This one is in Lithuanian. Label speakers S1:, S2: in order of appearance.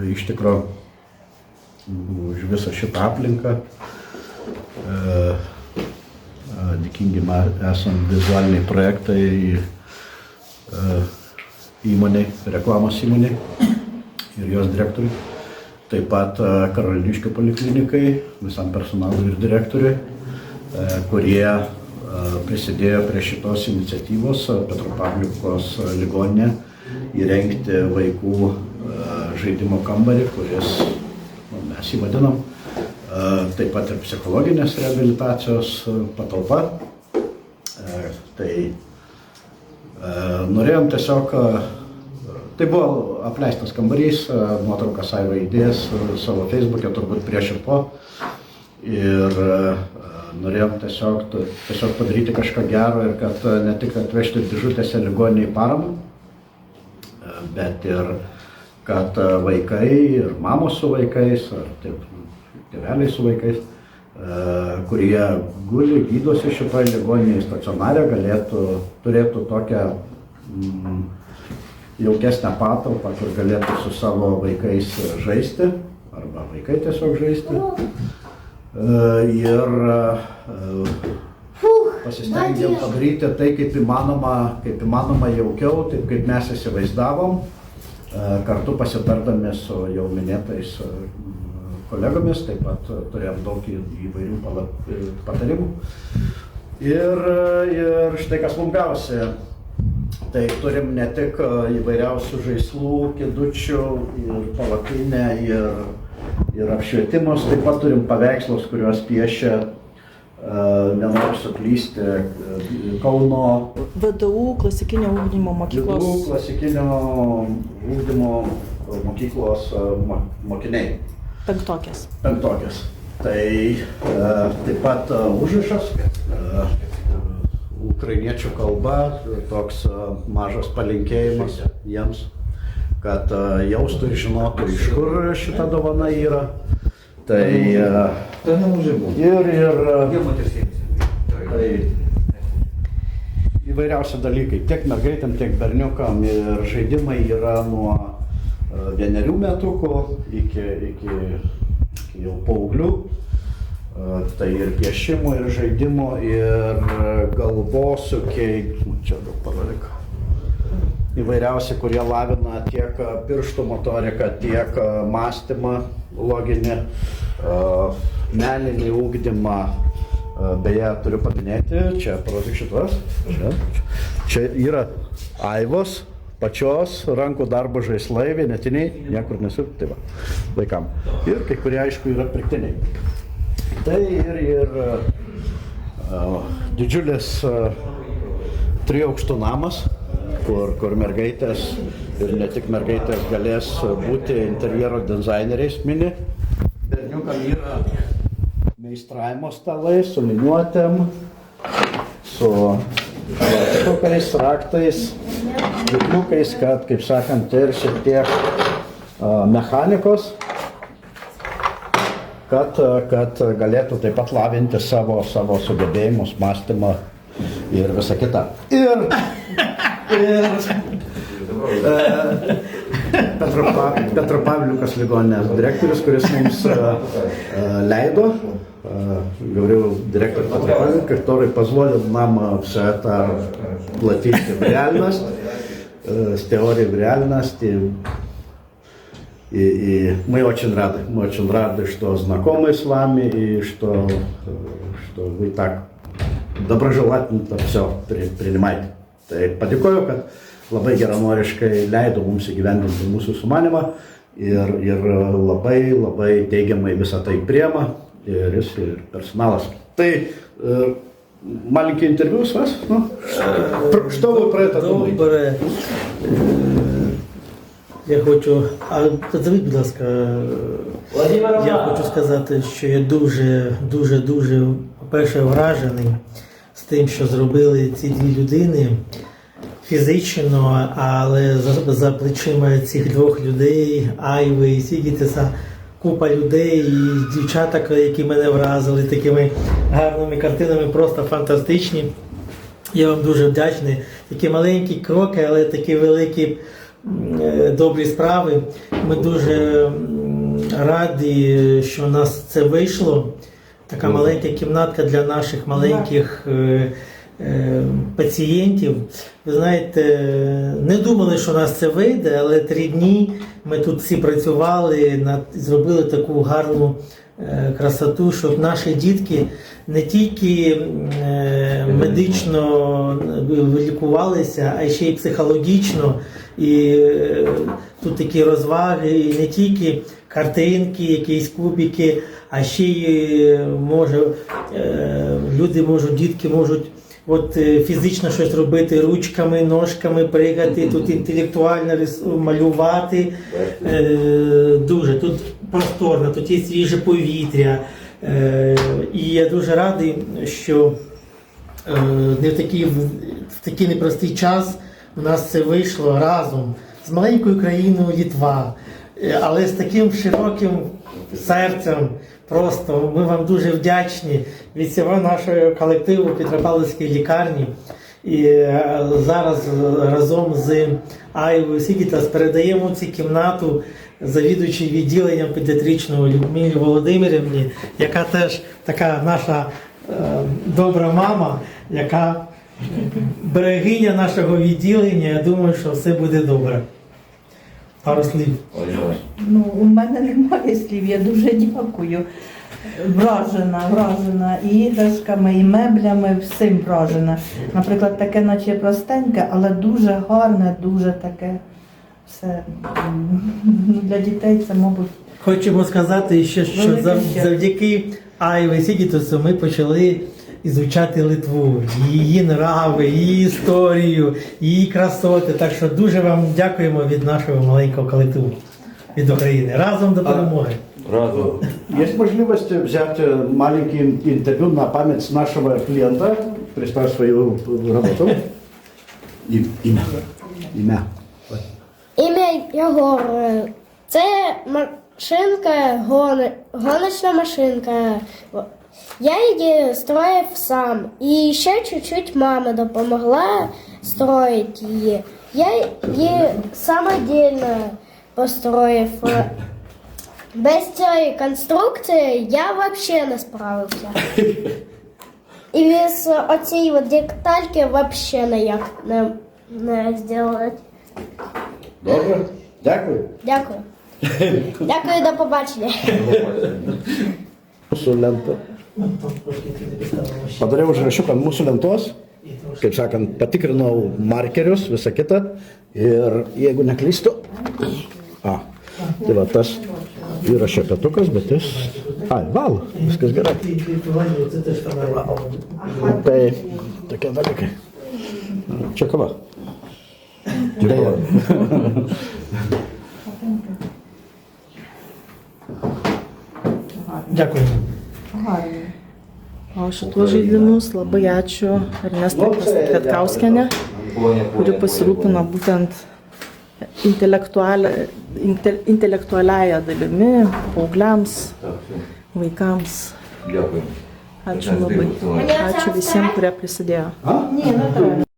S1: iš tikrųjų už visą šitą aplinką. Dėkingi esam vizualiniai projektai įmoniai, reklamos įmoniai ir jos direktoriui. Taip pat Karoliniškių poliklinikai, visam personalui ir direktoriui, kurie prisidėjo prie šitos iniciatyvos Petropavliukos ligoninė įrengti vaikų žaidimo kambarį, kuris mes jį vadinam, taip pat ir psichologinės reabilitacijos patalpa. Tai norėjom tiesiog, tai buvo apleistas kambarys, nuotraukas Aiva įdėjęs savo Facebook'e turbūt prieš ir po. Ir norėjom tiesiog padaryti kažką gero ir kad ne tik atvežti dėžutėse ligoniniai paramą, bet ir kad vaikai ir mamos su vaikais, ar taip, tėveliai su vaikais, kurie guli, gydosi šitoje ligoninėje stacionare, turėtų tokią jaukesnę patalpą, kur galėtų su savo vaikais žaisti, arba vaikai tiesiog žaisti. Ir pasistengėm padaryti tai kaip įmanoma jaukiau, taip kaip mes įsivaizdavom, kartu pasitardami su jau minėtais kolegomis, taip pat turėjom daug įvairių patarimų. Ir štai kas mums gavosi. Tai turim ne tik įvairiausių žaislų, kėdučių ir palapinę ir apšvietimus, taip pat turim paveikslus, kuriuos piešia, nenoriu suklysti, Kauno
S2: VDU klasikinio ugdymo mokyklos.
S1: VDU klasikinio ugdymo mokyklos mokiniai.
S2: Penktokės.
S1: Tai taip pat užrašas, ukrainiečių kalba, toks mažas palinkėjimas jiems, kad jaustų ir žinotų, iš kur šita dovana yra. Tai įvairiausi dalykai, tiek mergaitėm, tiek berniukam, ir žaidimai yra nuo 1 metukų iki jau paauglių. Tai ir piešimo, ir žaidimo, ir galvosūkiai, čia daug parodyk. Įvairiausi, kurie lavina tiek pirštų motoriką, tiek mąstymą loginį, meninį ugdymą. Beje, turiu paminėti, čia parodyk šitos. Čia yra Aivos pačios rankų darbo žaislai, vienetiniai, niekur nesu, tai va, vaikam. Ir kai kurie, aišku, yra pirktiniai. Tai ir didžiulis 3 aukštų namas, kur mergaitės ir ne tik mergaitės galės būti interjero dizaineriais mini. Berniukam yra meistravimo stalai su liniuotėm, su tokiais raktais, likliukais, kad, kaip sakant, ir šiek tiek mechanikos, kad galėtų taip pat lavinti savo sugebėjimus, mąstymą ir visą kitą. Ir Petropavliukos ligoninės direktorius, kuris mums leido, говорил директор Петропавловки, который позволил нам все это платить в реальность, с теорией в реальность. И мы очень рады, что знакомы с вами и что вы так доброжелательно все принимаете. Tai padėkoju, kad labai geranoriškai leido mums įgyvendinti mūsų sumanymą ir labai teigiamai visą tai priema ir jis ir personalas. Tai маленький интервью с вас. Что вы про это думаете?
S3: Добре. Я хочу, подзвіть, будь ласка, я хочу сказати, що я дуже, по-перше, вражений з тим, що зробили ці 2 людини фізично, але за плечима цих 2 людей, Айви і Сігітеса, купа людей і дівчата, які мене вразили такими гарними картинами, просто фантастичні. Я вам дуже вдячний. Такі маленькі кроки, але такі великі добрі справи. Ми дуже раді, що у нас це вийшло. Така маленька кімнатка для наших маленьких пацієнтів. Ви знаєте, не думали, що у нас це вийде, але 3 дні ми тут всі працювали, зробили таку гарну красоту, щоб наші дітки не тільки медично лікувалися, а ще й психологічно. І тут такі розваги, і не тільки картинки, якісь кубики, а ще й люди можуть, дітки можуть фізично щось робити ручками, ножками, пригати, тут інтелектуально малювати. Дуже тут просторно, тут є свіже повітря. І я дуже радий, що в такий непростий час у нас це вийшло разом з маленькою країною Литва, але з таким широким серцем. Просто ми вам дуже вдячні від всього нашого колективу Петропавлівської лікарні. І зараз разом з Айвою Сігітас передаємо цю кімнату завідуючій відділенням педіатричного Людмилі Володимирівні, яка теж така наша добра мама, яка берегиня нашого відділення. Я думаю, що все буде добре. Пару слів.
S4: Ну, у мене немає слів, я дуже дякую. Вражена і іграшками, і меблями, всім вражена. Наприклад, таке наче простеньке, але дуже гарне, дуже таке все. Для дітей це, мабуть,
S3: Хочемо сказати, що завдяки Айві Сігітусу ми почали ізучати Литву, її нрави, її історію, її красоти. Так що дуже вам дякуємо від нашого маленького колективу, від України. Разом до перемоги!
S5: Разом.
S1: Есть возможность взять маленький интервью на память с нашего клиента, представь свою работу. Имя.
S6: Ім'я Єгор. Це машинка, гоночна машинка. Я її строїв сам. І ще чуть-чуть мама допомогла строїти її. Я її самодільно построїв. Без цієї конструкції я взагалі не справився. І без оцієї детальки взагалі ніяк не зробити.
S1: Добре. Дякую.
S6: Дякую. Дякую, до побачення.
S1: Mūsų lenta. Padariau užrašiuką mūsų lentos, kaip sakant, patikrinau markerius, visą kitą. Ir jeigu neklystu, tai va tas yra šepetukas, bet jis, valo, viskas gerai. Tai tokie dalykai. Čia kava. Deja.
S3: Дякую.
S4: гарно.
S2: O šitus žaidimus labai ačiū Ernestai Kviatkauskienė, kuri pasirūpino būtent intelektualiąją dalimi paaugliams, vaikams.
S5: Дякую.
S2: Ačiū labai. Ačiū visiems, kurie prisidėjo.